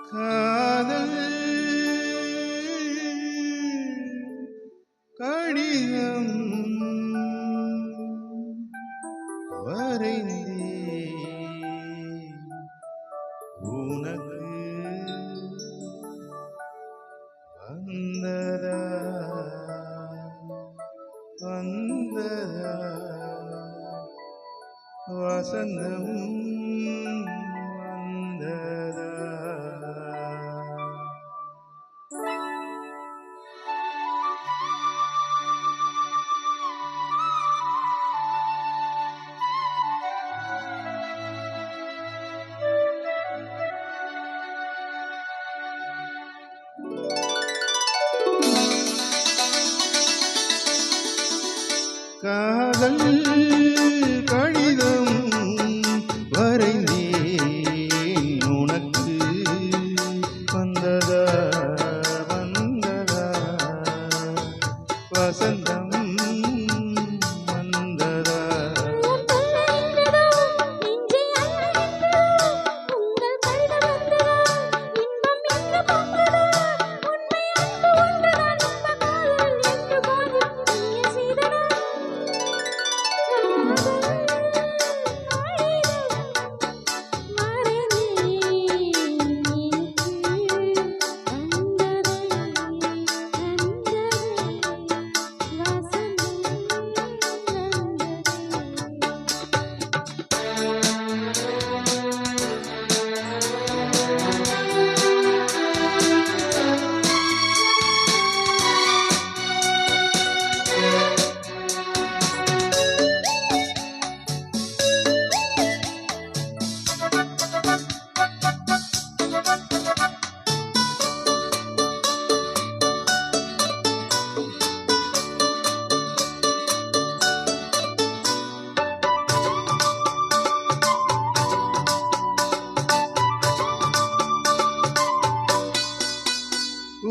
காதல் கடிதம் வரைந்தே உனக்கு வந்ததா வந்ததா வசந்தம் வந்ததா காதல் கடிதம் வரைந்தேன் உனக்கு வந்ததா வந்ததா வசந்தம் வந்ததா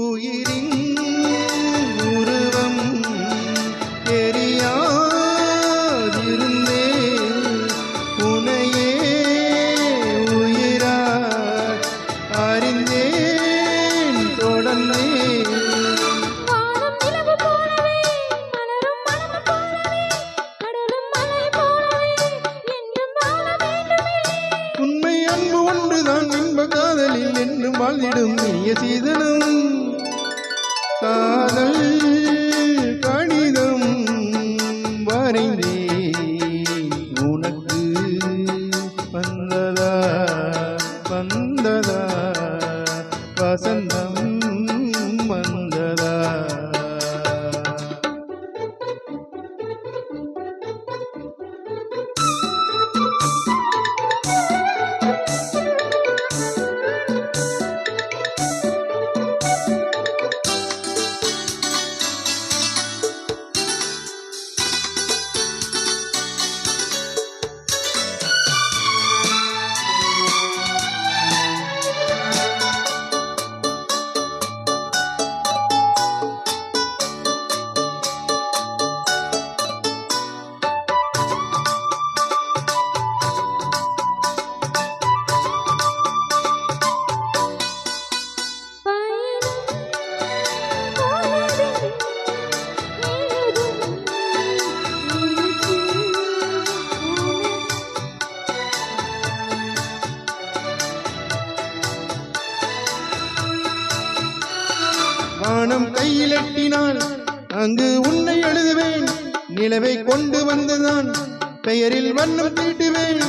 உயிரின் உருவம் தெரியாதிருந்தே உனையே உயிராய் அறிந்தேன் தொடர்ந்தேன் உண்மை அன்பு ஒன்றுதான் இன்ப காதலில் என்றும் வாழ்ந்திடும் நீய சீதனம் காதல் கடிதம் வரைந்தேன் உனக்கு வந்ததா வந்ததா வசந்தம் வந்ததா வானம் கையில் எட்டினால் அங்கு உன்னை எழுதுவேன் நிலவை கொண்டு வந்துதான் பெயரில் வண்ணம் தீட்டுவேன்